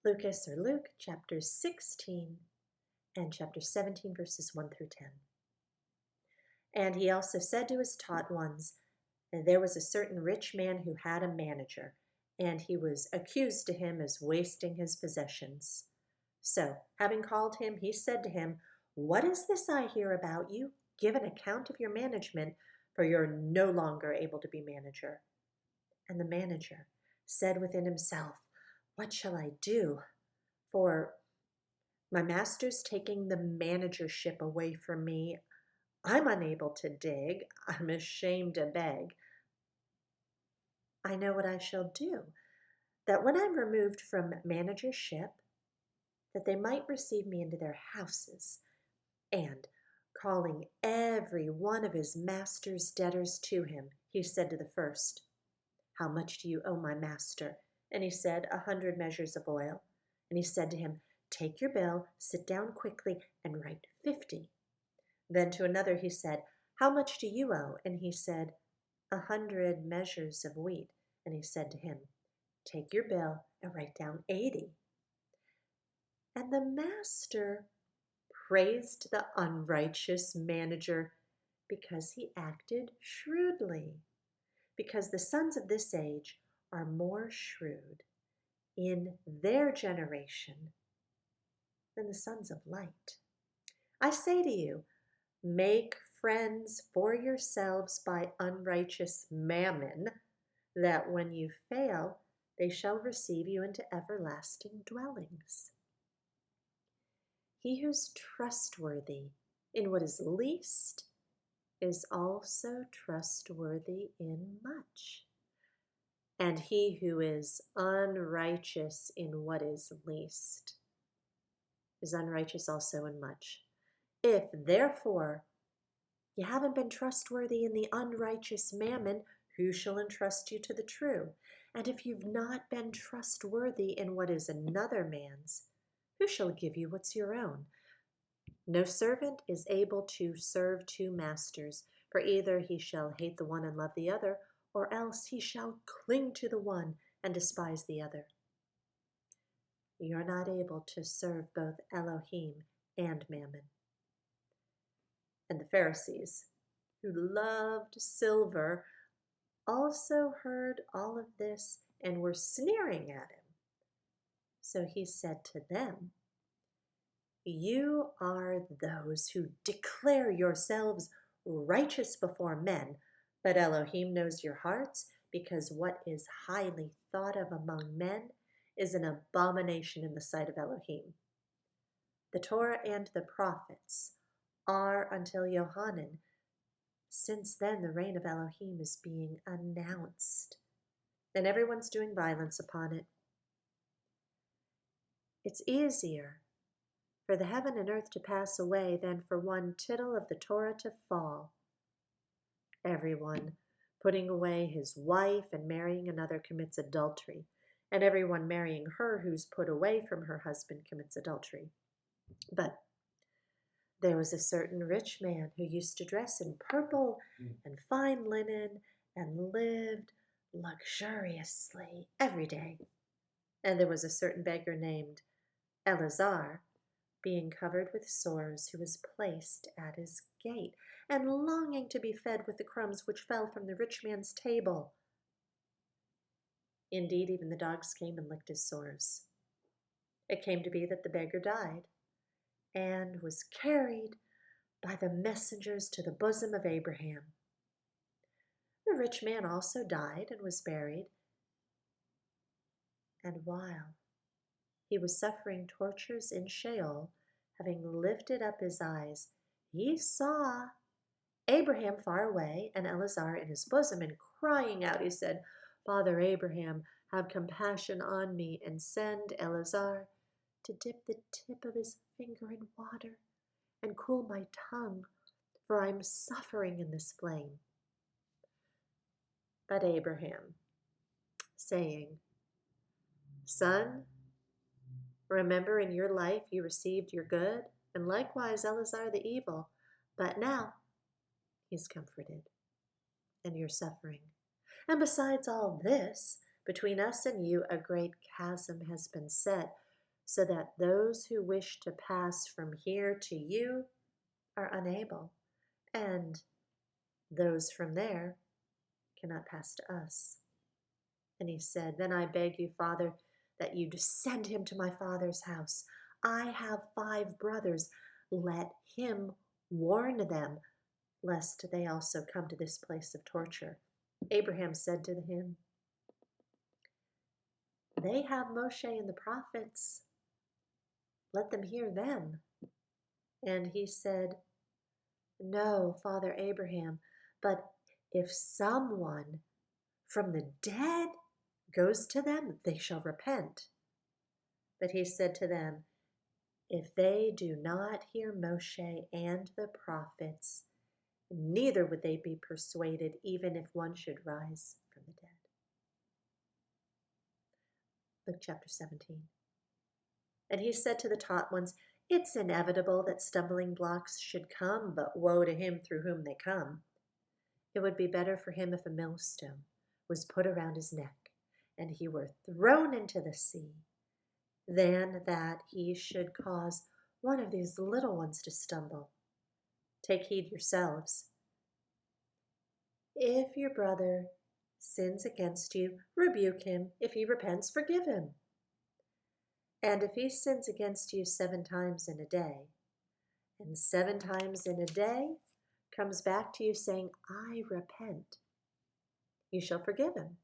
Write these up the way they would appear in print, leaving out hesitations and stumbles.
Luke, chapter 16 and chapter 17, verses 1 through 10. And he also said to his taught ones, there was a certain rich man who had a manager, and he was accused to him as wasting his possessions. So, having called him, he said to him, "What is this I hear about you? Give an account of your management, for you're no longer able to be manager." And the manager said within himself, "What shall I do? For my master's taking the managership away from me. I'm unable to dig. I'm ashamed to beg. I know what I shall do, that when I'm removed from managership, that they might receive me into their houses." And calling every one of his master's debtors to him, he said to the first, "How much do you owe my master?" And he said, 100 measures of oil. And he said to him, "Take your bill, sit down quickly, and write 50. Then to another he said, "How much do you owe?" And he said, 100 measures of wheat. And he said to him, "Take your bill and write down 80. And the master praised the unrighteous manager because he acted shrewdly. Because the sons of this age are more shrewd in their generation than the sons of light. I say to you, make friends for yourselves by unrighteous mammon, that when you fail, they shall receive you into everlasting dwellings. He who's trustworthy in what is least is also trustworthy in much. And he who is unrighteous in what is least is unrighteous also in much. If, therefore, you haven't been trustworthy in the unrighteous mammon, who shall entrust you to the true? And if you've not been trustworthy in what is another man's, who shall give you what's your own? No servant is able to serve two masters, for either he shall hate the one and love the other, or else he shall cling to the one and despise the other. You're not able to serve both Elohim and Mammon. And the Pharisees, who loved silver, also heard all of this and were sneering at him. So he said to them, "You are those who declare yourselves righteous before men, but Elohim knows your hearts, because what is highly thought of among men is an abomination in the sight of Elohim. The Torah and the prophets are until Yohanan. Since then, the reign of Elohim is being announced, and everyone's doing violence upon it. It's easier for the heaven and earth to pass away than for one tittle of the Torah to fall. Everyone putting away his wife and marrying another commits adultery, and everyone marrying her who's put away from her husband commits adultery. But there was a certain rich man who used to dress in purple and fine linen and lived luxuriously every day. And there was a certain beggar named Eleazar, being covered with sores, who was placed at his gate, and longing to be fed with the crumbs which fell from the rich man's table. Indeed, even the dogs came and licked his sores. It came to be that the beggar died, and was carried by the messengers to the bosom of Abraham. The rich man also died and was buried, and while he was suffering tortures in Sheol, having lifted up his eyes, he saw Abraham far away and Eleazar in his bosom, and crying out, he said, "Father Abraham, have compassion on me, and send Eleazar to dip the tip of his finger in water and cool my tongue, for I am suffering in this flame." But Abraham, saying, "Son, remember in your life you received your good, and likewise Eleazar the evil, but now he's comforted, and you're suffering. And besides all this, between us and you a great chasm has been set, so that those who wish to pass from here to you are unable, and those from there cannot pass to us. And he said, Then I beg you, Father, that you send him to my father's house. I have 5 brothers. Let him warn them, lest they also come to this place of torture. Abraham said to him, They have Moshe and the prophets. Let them hear them. And he said, No, Father Abraham, but if someone from the dead goes to them, they shall repent. But he said to them, If they do not hear Moshe and the prophets, neither would they be persuaded, even if one should rise from the dead. Luke chapter 17. And he said to the taught ones, It's inevitable that stumbling blocks should come, but woe to him through whom they come. It would be better for him if a millstone was put around his neck, and he were thrown into the sea, than that he should cause one of these little ones to stumble. Take heed yourselves. If your brother sins against you, rebuke him. If he repents, forgive him. And if he sins against you 7 times in a day, and 7 times in a day comes back to you saying, I repent, you shall forgive him.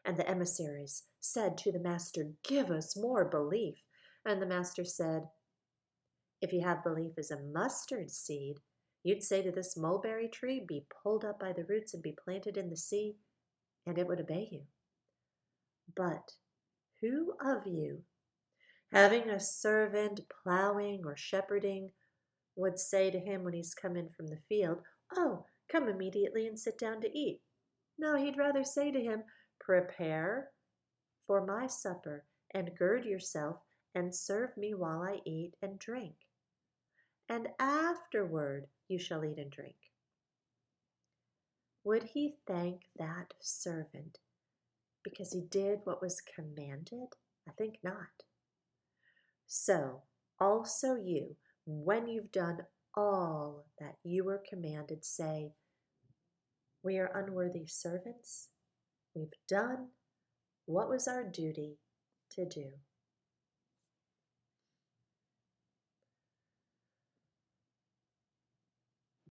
And the emissaries said to the master, Give us more belief. And the master said, If you have belief as a mustard seed, you'd say to this mulberry tree, Be pulled up by the roots and be planted in the sea, and it would obey you. But who of you, having a servant plowing or shepherding, would say to him when he's come in from the field, Oh, come immediately and sit down to eat? No, he'd rather say to him, Prepare for my supper, and gird yourself, and serve me while I eat and drink. And afterward you shall eat and drink. Would he thank that servant because he did what was commanded? I think not. So also you, when you've done all that you were commanded, say, We are unworthy servants. We've done what was our duty to do.